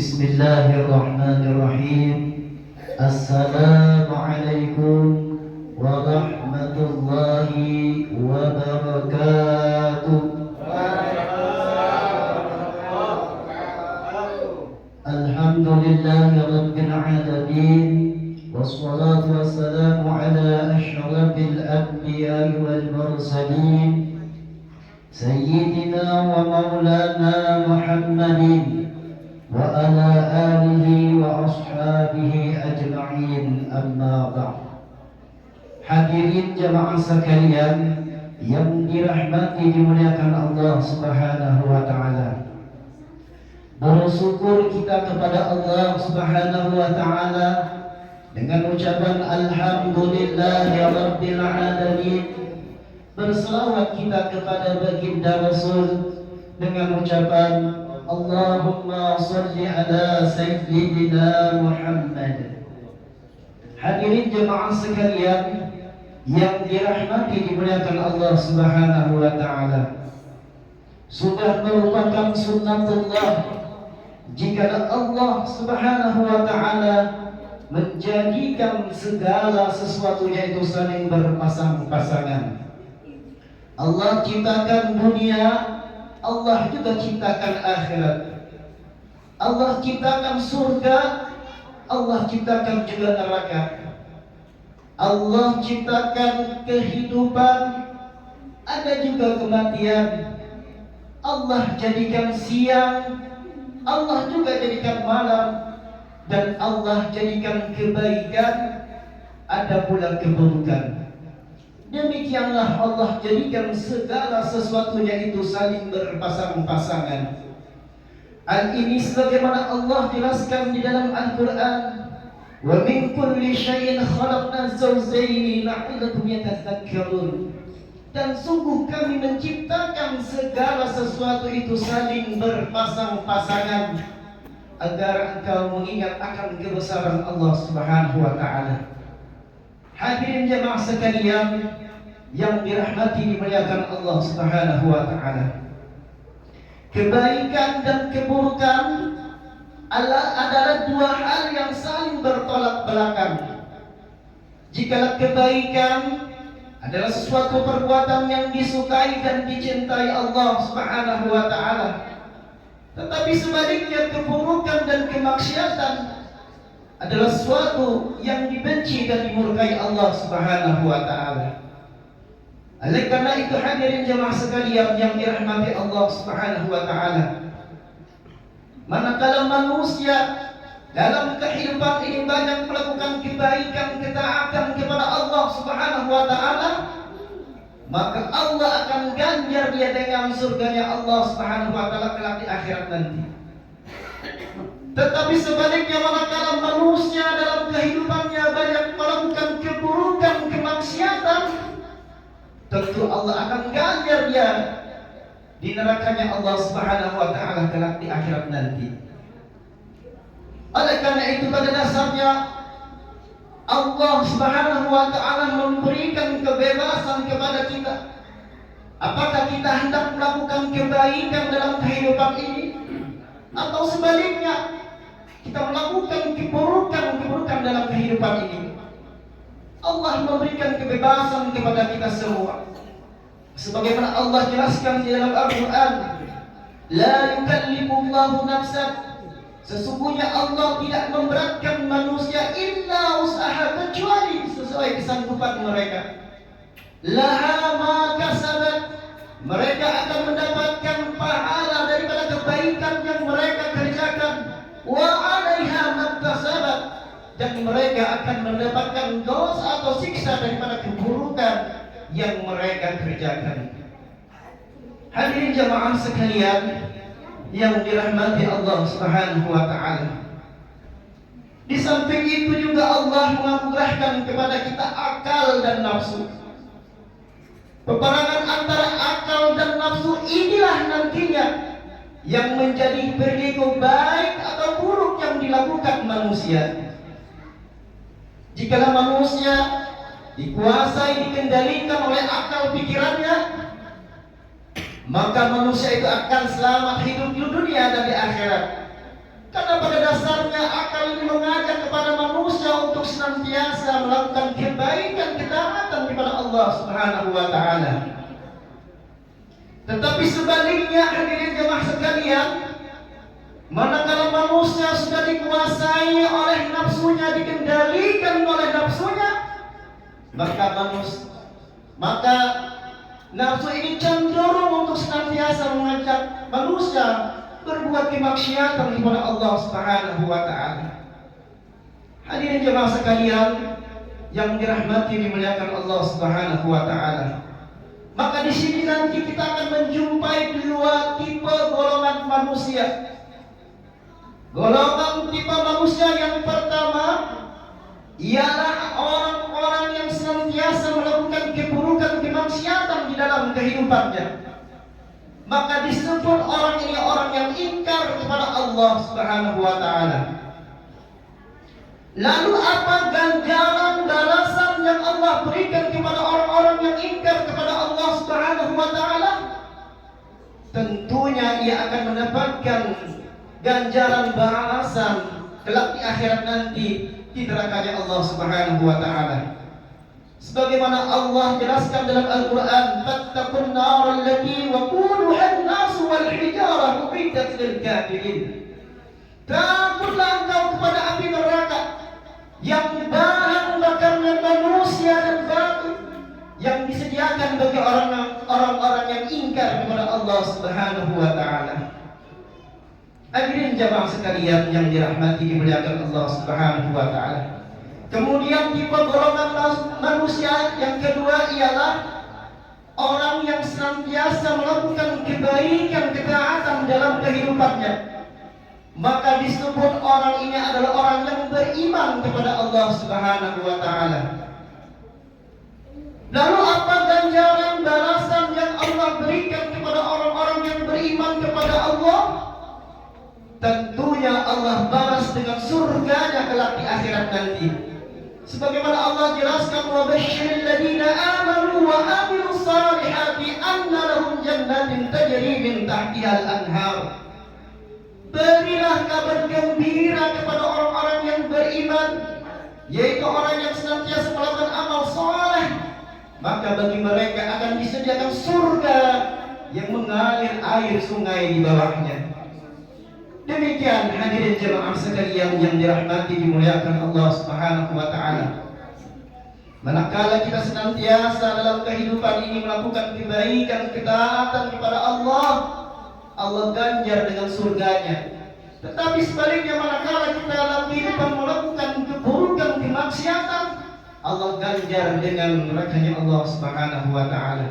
Bismillahirrahmanirrahim. Assalamualaikum warahmatullahi wabarakatuh. Alhamdulillahi rabbil alamin. Wassalatu wassalamu ala asyrafil anbiya'i wal mursalin Sayyidina wa maulana Muhammadin wa ala alihi wa ashabihi ajma'in, amma ba'd. Hadirin jamaah sekalian yang dirahmati dimuliakan Allah Subhanahu wa taala. Bersyukur kita kepada Allah Subhanahu wa taala dengan ucapan alhamdulillahi rabbil alamin. Berselawat kita kepada baginda Rasul dengan ucapan Allahumma salli ala Sayyidina Muhammad. Hadirin jemaah sekalian yang dirahmati dimuliakan Allah Subhanahu wa taala, sudah merupakan sunnatullah jika Allah Subhanahu wa taala menjadikan segala sesuatunya itu saling berpasang-pasangan. Allah ciptakan dunia, Allah juga ciptakan akhirat. Allah ciptakan surga, Allah ciptakan juga neraka. Allah ciptakan kehidupan, ada juga kematian. Allah jadikan siang, Allah juga jadikan malam, dan Allah jadikan kebaikan, ada pula keburukan. Demikianlah Allah jadikan segala sesuatunya itu saling berpasang-pasangan. Hal ini sebagaimana Allah jelaskan di dalam Al-Quran, wa min kulli syai'in khalaqna zawjayn la'allakum yatadhakkarun. Dan sungguh kami menciptakan segala sesuatu itu saling berpasang-pasangan agar engkau mengingat akan kebesaran Allah Subhanahu wa taala. Hadirin jemaah sekalian yang dirahmati dimuliakan Allah Subhanahu wa taala, kebaikan dan keburukan adalah dua hal yang saling bertolak belakang. Jikalau kebaikan adalah sesuatu perbuatan yang disukai dan dicintai Allah Subhanahu wa taala, tetapi sebaliknya keburukan dan kemaksiatan adalah sesuatu yang dibenci dan dimurkai Allah Subhanahu wa taala. Oleh karena itu hadirin jemaah sekalian yang dirahmati Allah Subhanahu wa taala, manakala manusia dalam kehidupan ini banyak melakukan kebaikan, ketaatan kepada Allah Subhanahu wa taala, maka Allah akan ganjar dia dengan surganya Allah Subhanahu wa taala kelak di akhirat nanti. Tetapi sebaliknya manakala manusia dalam kehidupannya banyak melakukan keburukan, kemaksiatan, tentu Allah akan ganjar dia di nerakanya Allah Subhanahu wa taala kelak di akhirat nanti. Oleh karena itu pada dasarnya Allah Subhanahu wa taala memberikan kebebasan kepada kita. Apakah kita hendak melakukan kebaikan dalam kehidupan ini, atau sebaliknya kita melakukan keburukan dalam kehidupan ini. Allah memberikan kebebasan kepada kita semua. Sebagaimana Allah jelaskan di dalam Al-Quran, la yukallifullahu nafsan, sesungguhnya Allah tidak memberatkan manusia illa usaha, kecuali sesuai kesanggupan mereka. Laha ma kasabat, mereka akan mendapatkan pahala daripada kebaikan yang mereka kerjakan. Wa 'alaiha maktasabat, dan mereka akan mendapatkan dosa atau siksa daripada keburukan yang mereka kerjakan. Hadirin jemaah sekalian yang dirahmati Allah Subhanahu wa taala, di samping itu juga Allah menganugerahkan kepada kita akal dan nafsu. Peperangan antara akal dan nafsu inilah nantinya yang menjadi perilaku baik atau buruk yang dilakukan manusia. Jikalau manusia dikuasai, dikendalikan oleh akal pikirannya, maka manusia itu akan selamat hidup di dunia dan di akhirat. Karena pada dasarnya akal ini mengajak kepada manusia untuk senantiasa melakukan kebaikan, ketaatan kepada Allah Subhanahu wa taala. Tetapi sebaliknya hadirin jemaah sekalian, manakala manusia sudah dikuasai oleh nafsunya, dikendalikan oleh nafsunya, maka nafsu ini cenderung untuk senantiasa mengajak manusia berbuat kemaksiatan kepada Allah Subhanahu wa taala. Hadirin jemaah sekalian yang dirahmati dimuliakan Allah Subhanahu wa taala. Maka di sini nanti kita akan menjumpai dua tipe golongan manusia. Golongan tipe manusia yang pertama ialah orang-orang yang senantiasa melakukan keburukan, kemaksiatan di dalam kehidupannya. Maka disebut orang ini orang yang ingkar kepada Allah Subhanahu wa taala. Lalu apa ganjaran balasan yang Allah berikan kepada orang-orang yang ingkar kepada Allah Subhanahu wa taala? Tentunya ia akan mendapatkan ganjaran balasan kelak di akhirat nanti di nerakanya Allah Subhanahu wa taala. Sebagaimana Allah jelaskan dalam Al-Qur'an, "Fattaqun nar allati waquduha an-nas wal hijarah uiddat lil kafirin." Takutlah engkau kepada api neraka yang bahan bakarnya manusia dan batu, yang disediakan bagi orang-orang yang ingkar kepada Allah Subhanahu wa taala. Hadirin jamaah sekalian yang dirahmati dimuliakan Allah Subhanahu wa taala. Kemudian tipe golongan manusia yang kedua ialah orang yang senantiasa melakukan kebaikan, ketaatan dalam kehidupannya. Maka disebut orang ini adalah orang yang beriman kepada Allah Subhanahu wa taala. Lalu apa ganjaran balasan yang Allah berikan kepada orang-orang yang beriman kepada Allah? Tentunya Allah balas dengan surganya kelak di akhirat nanti. Sebagaimana Allah jelaskan, wa basyiril ladina amanu wa amilus salihati anna lahum jannatin tajri min tahtiha al-anhar. Berilah kabar gembira kepada orang-orang yang beriman, yaitu orang yang senantiasa melakukan amal soleh. Maka bagi mereka akan disediakan surga yang mengalir air sungai di bawahnya. Demikian hadirin jemaah sekalian yang dirahmati dimuliakan Allah Subhanahu wa taala. Manakala kita senantiasa dalam kehidupan ini melakukan kebaikan, ketaatan kepada Allah, Allah ganjar dengan surganya. Tetapi sebaliknya manakala kita dalam kehidupan melakukan keburukan, kemaksiatan, Allah ganjar dengan nerakanya Allah Subhanahu wa taala.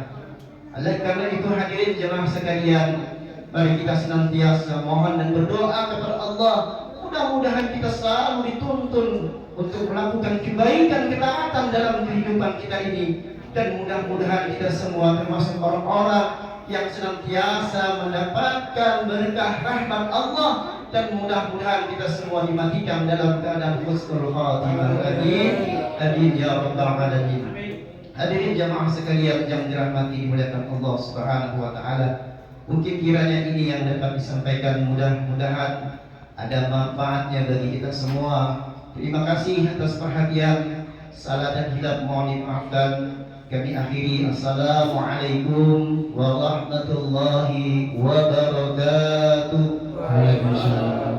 Oleh karena itu hadirin jemaah sekalian, mari kita senantiasa mohon dan berdoa kepada Allah. Mudah-mudahan kita selalu dituntun untuk melakukan kebaikan, ketaatan dalam kehidupan kita ini. Dan mudah-mudahan kita semua termasuk orang-orang yang senantiasa mendapatkan berkah rahmat Allah. Dan mudah-mudahan kita semua dimatikan dalam keadaan husnul khatimah. Amin. Amin ya rabbal alamin. Hadirin jamaah sekalian yang dirahmati dimuliakan Allah Subhanahu wa taala. Mungkin kiranya ini yang dapat disampaikan, mudah-mudahan ada manfaatnya bagi kita semua. Terima kasih atas perhatian. Salah dan hilaf mohon dimaafkan. Kami akhiri. Assalamualaikum warahmatullahi wabarakatuh. Waalaikumsalam.